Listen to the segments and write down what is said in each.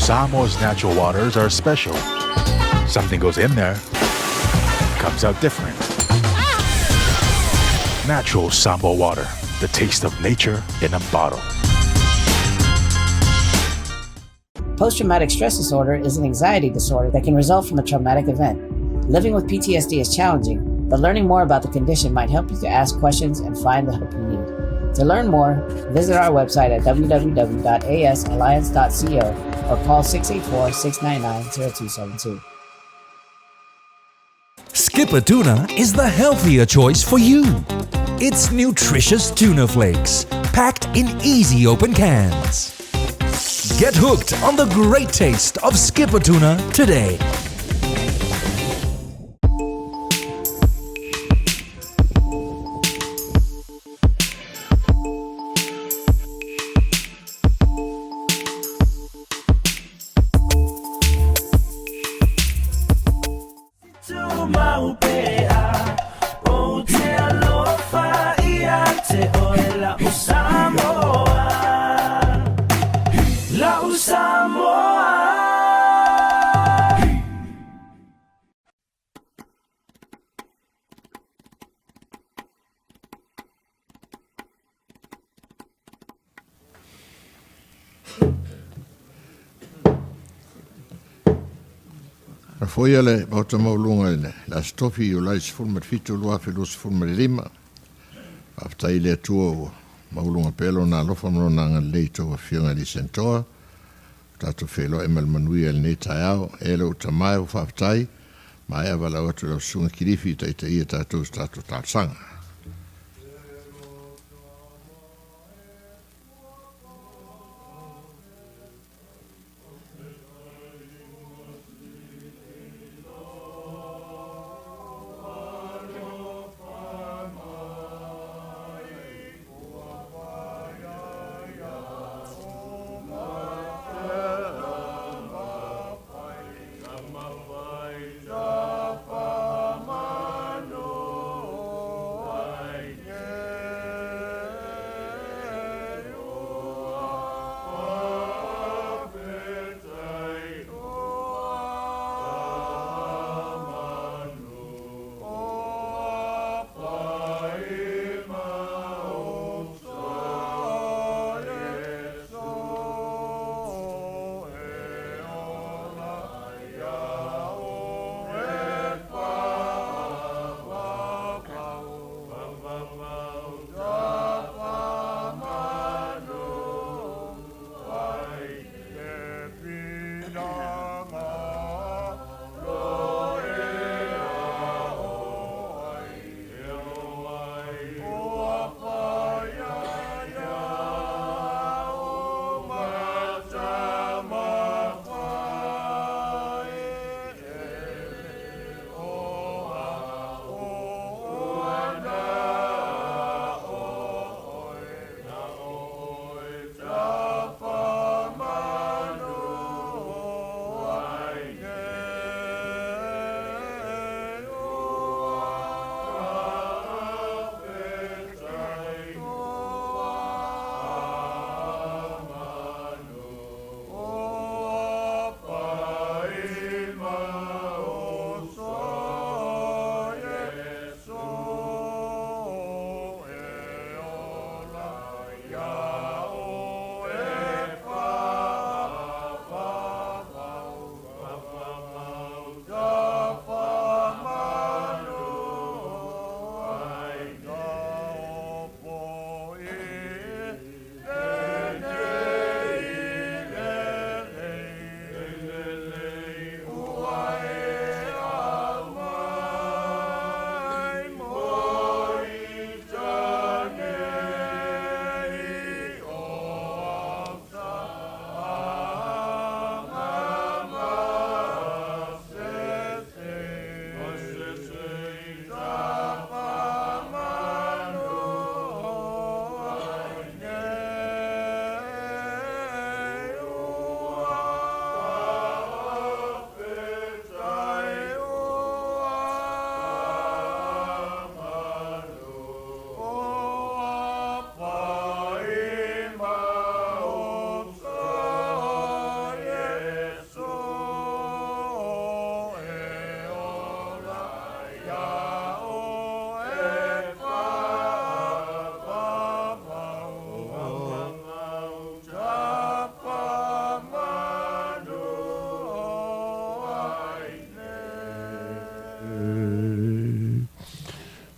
Samoa's natural waters are special. Something goes in there, comes out different. Natural Samo water, the taste of nature in a bottle. Post-traumatic stress disorder is an anxiety disorder that can result from a traumatic event. Living with PTSD is challenging, but learning more about the condition might help you to ask questions and find the help you need. To learn more, visit our website at www.asalliance.co or call 684-699-0272. Skipper Tuna is the healthier choice for you. It's nutritious tuna flakes, packed in easy open cans. Get hooked on the great taste of Skipper Tuna today. Foi ale bauta maulunga ine la stofi o lais fulmer fitu lua filus fulmer lima afta ile tuo maulunga pelo na lofa mrona nga leito wa fianga li sentoa tatu felo emal manui el ne taiao ele utamai o faftai mai avala watu la sunga kirifi taita ia tatu tatsanga.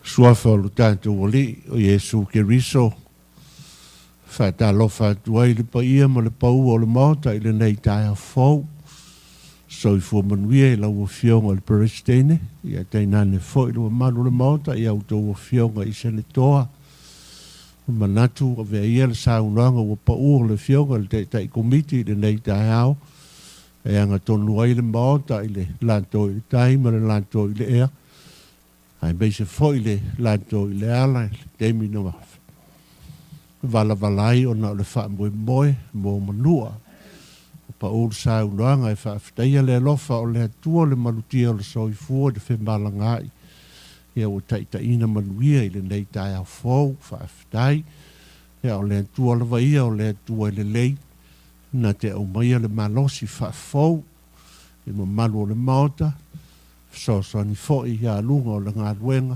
Suafa o lo tātou o li o Iesu ke riso. Whata lofa tua i le pa ia ma le pau o le maota i le nei tae a fau. So i fua manuia i lau o fionga le Palestine. Ia tainane fo i lua manu le maota i au tau o fionga i sene toa. Manatu a vea ia le saunanga o pa ua le fionga le tai komiti i le nei tae au. E anga tonu ai le maota i le lanto i le tai ma le lanto i le ea. Ai beise fo i le lanto i le ala i le temi na wafa. Vala valai o na le wha moe mo manua. O pa ulu sa unanga e wha aftaia le alofa o le atua le manutia o le soifua de whembala ngai. Ia o taita ina manuia i le nei tai au fau, wha aftai. Ia o le atua le vaia o le atua i le lei. Na te au maia le malosi wha fau. I ma malu o le maota. So ni fo i ia lunga o le ngā luenga.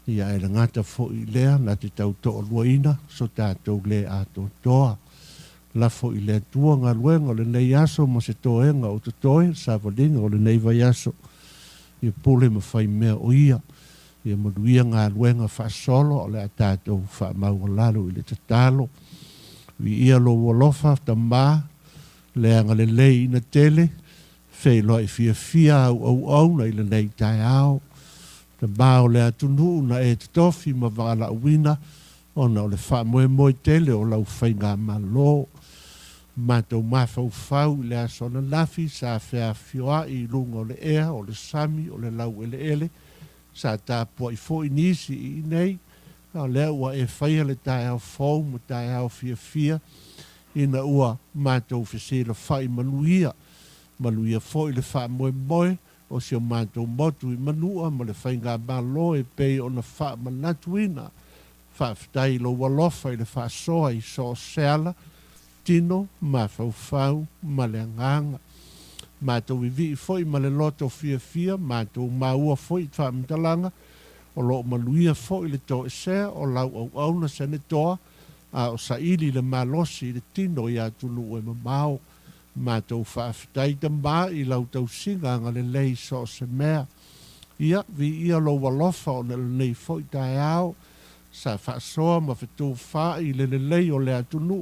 Ia e le ngata fo i lea na te tau toa luaina so tātou le ato toa. La fo i lea tua ngā luenga o le nei aso ma se toenga o te toe sa valinga o le nei vai aso. Ia pule ma fai mea o ia. Ia manuia ngā luenga wha solo o le a tātou wha maua lalo i le tatalo. Vi ia lo walofa ta mā lea ngā le lei ina tele. Fei loi fia au na i le nei tai au. Te bao le atunu na e te tofi ma wala uina o na o le wha moe tele o lau whai ngā malo. Mātou mawhau whau le asona lafi sa whea whioa i lunga o le ea o le sami o le lau ele. Sa tā pua i fo inisi i nei. O lea ua e whaia le tai au fau ma tai au fia. Ina ua mātou whesela whai manuia. Manuia fo i le wha moe. O si o mātou motu i manua ma le whainga malo e pei o na wha manatuina. Wha ftai lo walofa i le wha soa i so seala, tino, ma fau, ma le anganga. Mātou i vi i foi ma le loto fia, mātou maua foi i wha mtalanga, o lo manuia foi le to e sea o lau au na sene toa, a o sa ili le malosi i le tino i atunu e mamao. Mātou whaafetai ta mā i lau tau singa nga le lei so se mea. Ia, vi ia lo walofa o na le nei fwoi tae au. Sa whaasoa ma whetu wha i le lei o le atunu.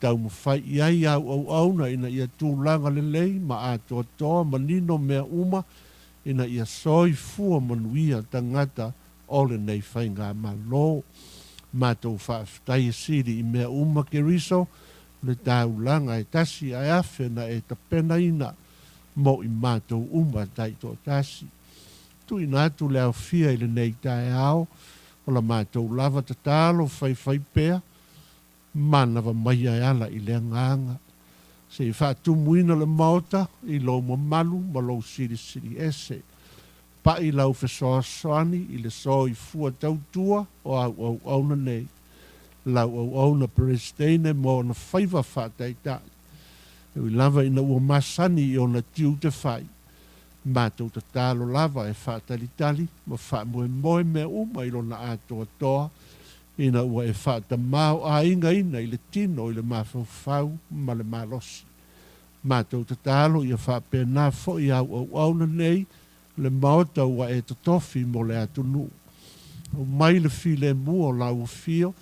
Tau ma whai iai au na ina ia tūlanga le lei ma ato toa ma nino mea uma ina ia soi fua manuia tangata o le nei whai ngā malo. Mātou whaafetai siri i mea uma ke riso. Le tau langa e tasi ai afe na e tapena ina mo i mātou uma tai tō tasi. Tui nātu leo fia i le nei tae au, o la mātou lava tatalo whai pēr, mana wa mai ai ala i le nganga. Se i whaatumuina le maota i lo malu ma lo siri ese. Pa i lau whesoa soani i le so i fua tautua o au na nei. Lau au na Palestine mo na whaiva whātai tai. E ui lava ina ua masani i o na tiu te whai. Mātou ta tālo lava e whātalitali, ma whāmoe mea uma i lo na atoa toa. Ina ua e whāta māo a inga ina i le tino i le mawhau ma le malosi. Mātou ta tālo i a whāpena fo i au na nei, le maota ua e totofi mo le atunu. O mai le file mua o lau fio,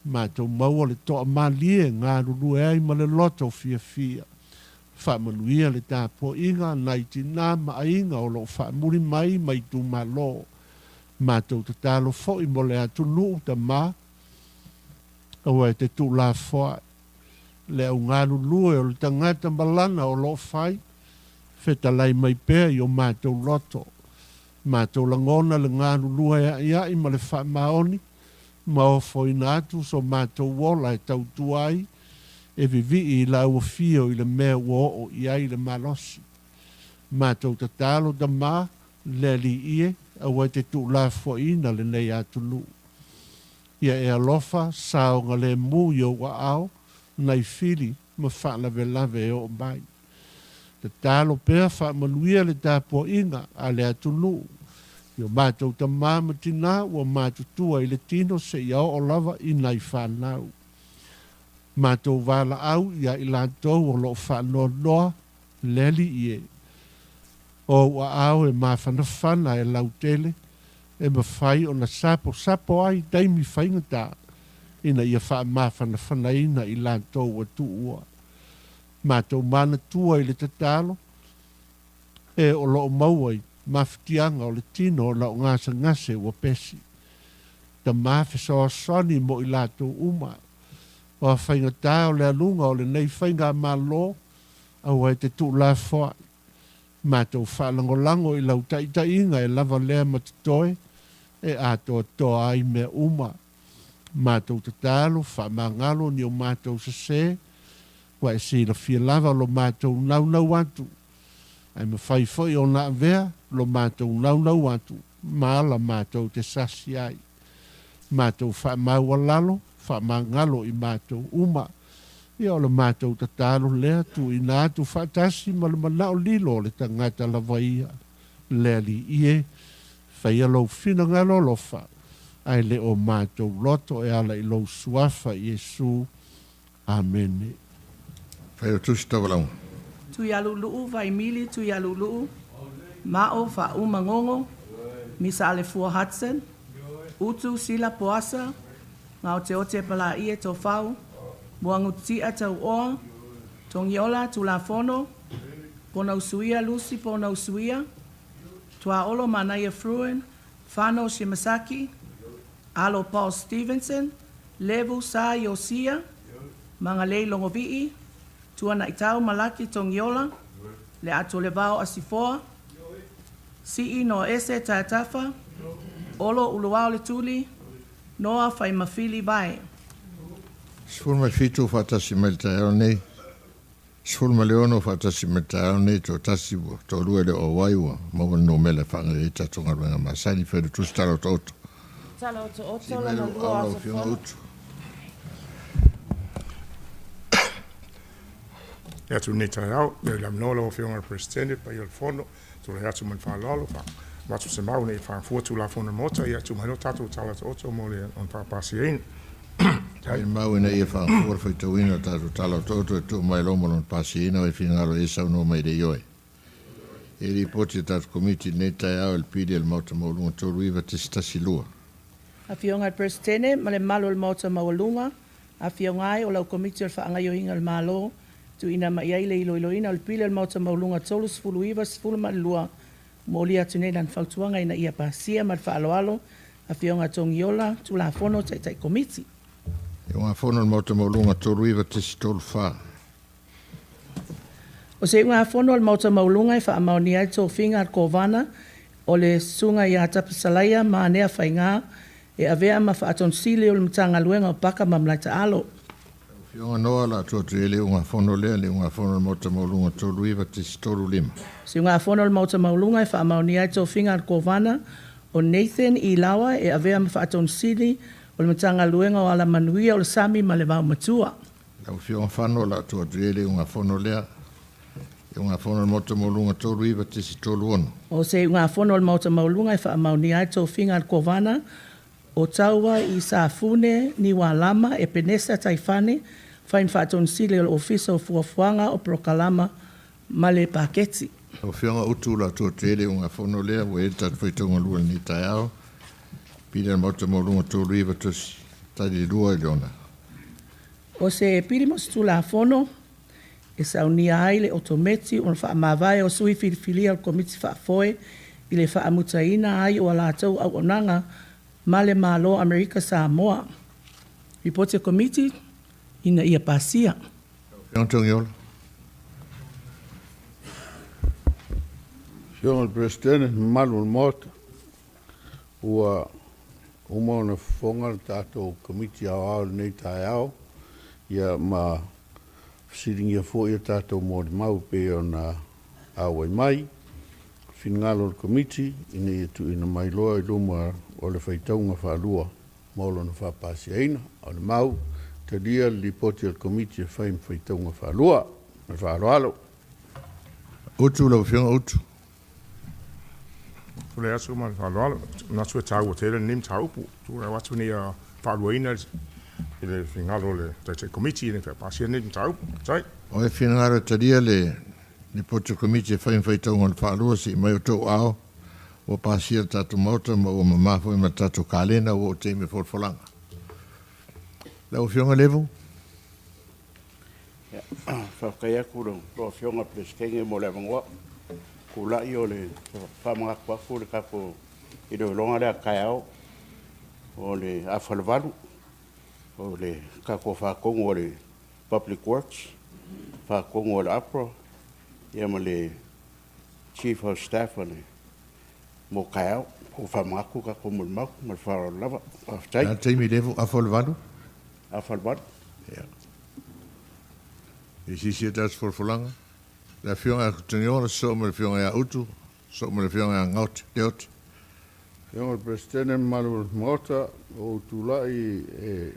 Mātou maua le toa malie ngā ruru e ai ma le loto fia. Whamanuia le tāpo inga nai tina ma inga o lo whamuri mai tu malo. Mātou te tālo fōi mo le atunu ta mā. Awa e te tū la fōi. Le au ngā ruru e o le tangata malana o lo whai. Wheta lai mai pēr i o mātou loto. Mātou langona le ngā ruru e ai ma le whamaoni. Ma o foi natu so mātou wola e tau tuai e vivi i la ua fio i le mea wo o iai le malosi. Mātou ta tālo da mā le li ie a wai te tu la fo ina le nei atunu. Ia e alofa sao nga le mu yo wa au nai fili ma whaala lave o mai. Te tālo pēr wha manuia le tāpo inga a le atunu. Yo mātou ta māma tina ua mātou tua i le tino se iau o lava i nai whanau. Mātou wala au ia i lantou o lo whanau noa leli ie. O ua au e mawhana whana e lau tele, e mawhai o na sapo ai taimi whaingata ina ia wha mawhana whanaina i lantou wa tuua. Mātou mana tua i le tatalo e o loo mauai mawhitianga o le tino o lau ngasa ngase wa pesi. Ta mawhi soa soni mo i latou uma. O a whaingata o le alunga o le nei whainga malo au e te tu la foa. Mātou whalangolango i lau taitainga e lava lea matatoe e ato toa ai mea uma. Mātou tatalo, whamangalo ni o mātou sase, wa e sila fia lava lo mātou nau atu. Ai ma whaifoi o na vea lo mātou nau atu. Maala mātou te sasi ai. Mātou whamaua lalo, whamangalo i mātou uma. Ia o le mātou tatalo lea tu i nā tu whatasi ma le manao lilo le tangata lava ia. Lea li ie, whaia lau whina ngalo lofa. Ai le o mātou loto e ala i lau suafa Iesu. Amen. Whaia tusi tawalau. Tui alu luu, vai mili tui alu luu. Mao fa umangongo. Misa ale fua Hudson. Utu sila poasa. Ngau te ote pala ie to fau. Buangu tia tau oa. Tongiola tu la fono. Pona usuia Lucy pona usuia. Tua olo manaya fruen. Fano Shimasaki. Alo Paul Stevenson. Levu sa Yosia. Mangalei longovii. Tuana itau malaki Tongiola. Le atu levao asifoa. Sii no ese taetafa. Olo uluao le tuli. Noa fai mafili vai. Sfulma fitu fatasi meltaeo nei. Sfulma leono fatasi meltaeo nei to tasi to luele o waiwa. Mawa no mele whanga e tatonga luenga masani wheru tustaro to oto. Talo to oto Si la melu lua au aso fiunga fono. utu. Ya tu ni tai au, ya lam no lo fiunga presidente pa il fondo, tu le hatu man fa lalo fa. Watu se mau nei fa fuatu la fono mota ya tu mano tatu tala to oto mo le on pa pasien. Ai mau ina ia wha fuar fai tau ina tatu tala toto e tu mai lomo non pasi ina e finangalo e sau no mai de ioe. E li poti tatu komiti nei tai au el pidi el mauta maulunga tolu iwa te stasi lua. A fionga presidente ma le malo il mota maulunga. A fionga ai o lau komiti al whaanga yohinga al malo. Tu ina mai ai le iloina al pile al mota maulunga tolu sfulu iwa sfulu ma lua. Moli atu nei lan fautuanga ina ia pasia ma whaaloalo. A fionga Tongiola tu la fono tai komiti. E unga fono el mauta maulunga tolu iwa te si tolu wha. O se ngā whono al mauta maulunga i wha amauni ai tō whinga ar kovana o le sunga i atapasalaia ma anea whainga e avea ma wha aton sili o le mtanga luenga o paka mamlaita alo. Fionga noa la tuatu e le unga fono lea le unga fono el mauta maulunga tolu iwa te si tolu lima. Se ngā whono al mauta maulunga i wha amauni ai tō whinga ar kovana o Nathan i lawa e avea ma wha aton sili o le mtanga luenga o ala manuia o le sami ma le vau matua. Lau fionga whano la tuatu e le unga fono lea e unga fono el mauta maulunga tolu iwa te si tolu ono. O se ngā whono al mauta maulunga i wha amauni ai tō whinga ar kovana o taua i Safune ni Walama e Penesa Taifane fain whaton sile o ofisa o fuafuanga o Prokalama Male Paketi. O whianga utu la tō tele unga whono lea o e tatu whaitonga lua ni tai ao. Pira mauta maulunga tōru iwa tosi tari lua i leona. O se pirimos tu la fono e saunia ai le otometi o wha mawai o sui filifilia o komiti whaafoe i le wha mutaina ai o ala tau au onanga Male Malo Amerika Samoa. Ripoti komiti ina ia pasia. Whianga Tongiola. Senhor Presidente, Manuel Mota, ua umona fonga tato komiti ao nei tai ao, ia ma siringia fo ia tato mo mau pe ona au mai, finngalo komiti ina tu ina mai loa i luma o le whaitaunga whaalua, maulo na whapasiaina, o le mau, te lia li poti al komiti e whaitaunga whaalua, na whaaloalo. Utu lau whianga utu. Tu le asu man fa lo na su tau o tele nim tau pu tu le watu ni a fa lo ina le fingalo le te committee ne fa pasien nim tau sai O e whingara taria le ni potu komiti e whaitaunga le whaalua si mai o tau ao. O pasia tatu mauta ma o mamafo i ma tatu kalena o te me folfolanga. Lau fionga levu? Whakaia kura, roa whionga pleskenge mo le avangoa. Kula i o le whamanga kwafu le kako i reo longa lea kai au. O le awhalawalu. O le kako whakongo o le Public Works. Whakongo o le APRO. Ia ma le Chief of Staff o le mo kai au. O whamanga ku kako mo le mau, ma le whara lava. Nā teimi levu awhalawalu? Awhalawalu. Ia. E sisi e tatu folfolanga. La fionga kutangiora so me le fionga ya utu, so me le fionga ya ngauti, leoti. Fionga Presidente Malu Mota o tulai e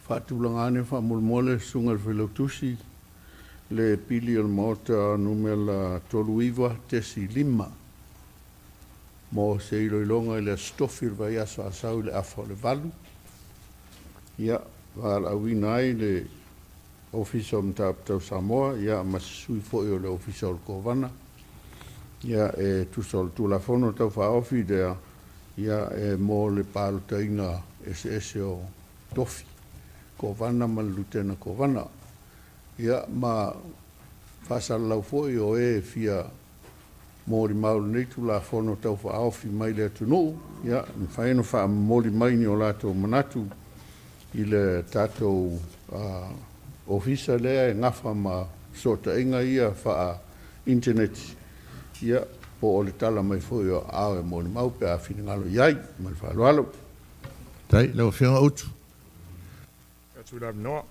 whatulangane whamulmole sunga le whilautusi le pili o Mota numela toluiwa tesi lima. Mo se iloilonga le stofir vai aso asau le afo le valu. Ia, wala awinai le official mtaptau Samoa, ia masui foi o le official Kovana. Ia e tusol tulafono tau whaofi dea, ia e mo le palo taina SS o Tofi. Kovana ma lutena Kovana. Ia ma whasalau foi o e fia mori maulu nei tulafono tau whaofi mai le atunu. Ia, whaeno wha mori mai ni o lato manatu i le tatou ofisa lea e ngafa ma sota inga ia wha internet ia po o le tala mai fwoi o ao e moni mau pe a whini ngalo iai mai whaaloalo. Tai, lau fionga utu. Tu la no.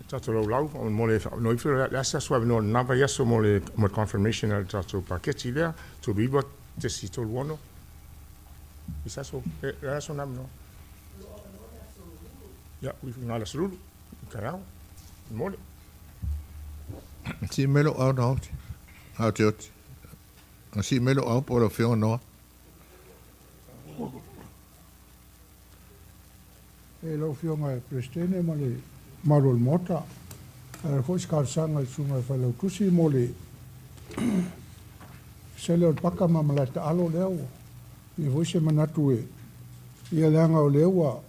Tatu lau o mo le no ifu la sa swa no nava yaso mo le mo confirmation al tatu paketi lea tu riba te si to luono. Isa so la so nam no. Ja, we ngala sulu. Karao. Mole. Si melo au na oti. Au te oti. Si melo au po lo fionga noa. E lo fionga Presidente ma le Malu Mota. E fo sanga sunga falau tusi mo le sele o paka ma malata alo leo. I fo se manatu e. Ia leanga o lewa.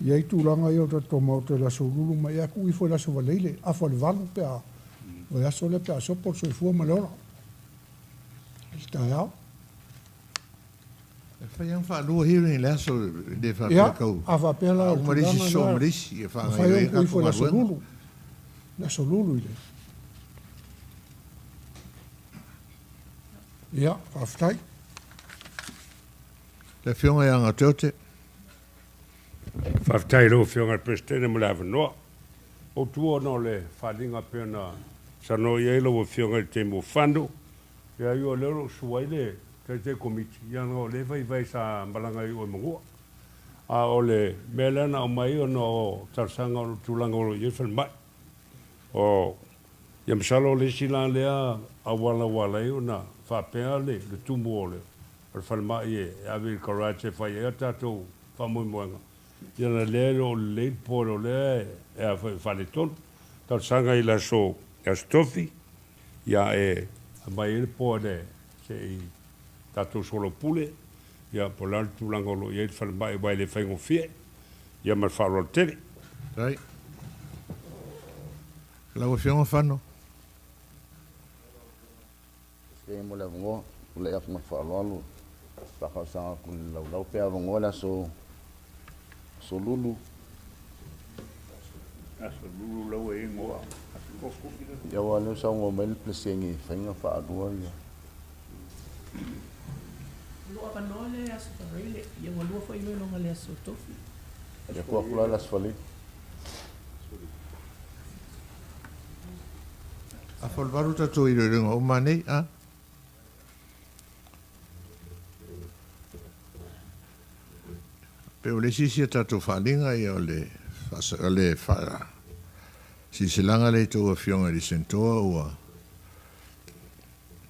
Ia tūlanga i o te tomau te laso lulu mai ia kui fo laso waleile. A fo le valu pe a. O laso le pe a sopor so i fua malora. Ista iau. E whai ang whaalua hearing laso le Ia, whakau. a whapela o marisi so marisi e whangai whai rei o kui fo laso kapu lulu. Laso lulu i le. Ia, whaftai. Le fionga i anga teote. Whaftai lo whionga Presidente mo la wanoa. O tua no le whalinga pēna sano i eilo o whionga te mo whando. Ia i o lero suaile te komiti. Ia no le vai sa malanga i o mangua. A o le melana o mai o no tarsanga o tūlanga o iwhan mai. O ia msalo le sila lea a wala i o na whapea le tumu o le. Al whanmai e awi karache whai e tatou whamui moenga. Ia na lea o le poro lea e a whale tonu. Tau sanga i la so e stofi. Ia e a mai ele po de se i tatou solo pule. Ia po lal tūlanga lo i e whale mai wai le whaingo fie. Ia mar wharo tele. Tai. Lau fionga whano. Se mo le vongo, le af ma whaaloalo. Paka sanga kun lau pea vongo la so lulu. Aso lulu lau e ingoa. Ia wa leo sa ngo mail plesengi whainga whaadua ia. Lua panole aso tarile, ia wa lua whai longa le aso tofi. Ia kua kula las whali. A whalwaru tatou i ringa o manei, a? Pe o le sisi tatou whalinga i o le wha sisilanga le tō a fionga di sentoa ua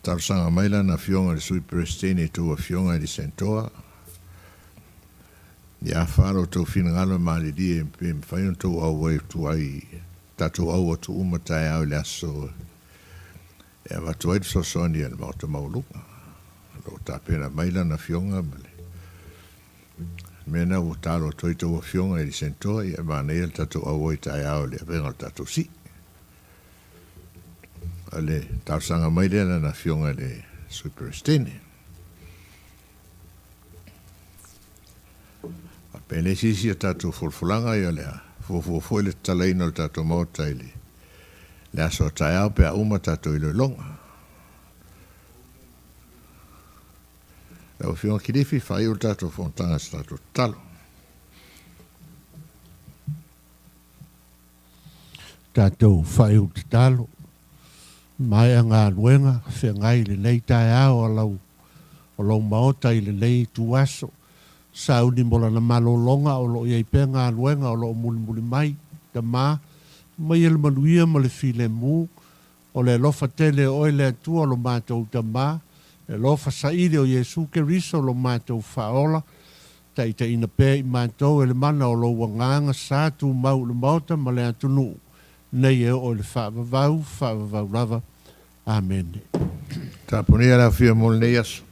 tarsanga maila na fionga di sui Presidente tō a fionga di sentoa. Ia wharo tō whinangalo maali di e mwhaino tō au wai tu ai tatou au atu umatai au le aso. E watu ai so soni al mauta mauluka. ta pena maila na fionga male. Mena o talo toi to fionga i sento e ba nei tato o tai ao le venga tato si. Ale ta sanga maila na fionga le superstene. A pene si tato fulfulanga ia lea. Fo le talaina o tato mauta ili. Le aso tai ao pe a uma tato ilo longa. Lau fionga ki refi whai o tato fontanga sa tato talo. Tato whai o te talo. Mai a ngā luenga, whea ngai le nei tai ao o lau maota i le nei tu aso. Sauni mola na malo longa o lo iei pe ngā luenga o lo muli mai. Ta mā, mai ele manuia ma le file mu, o le lofa tele o le atua lo mātou ta mā, e lofa saide o Yesu Keriso lo mātou whaola, ta ina pē i mātou e le mana o lo wanganga sātu mau le mauta ma le atunu, nei e o le whaavavau lava. Amen. Ta ponia la fia mol nei aso.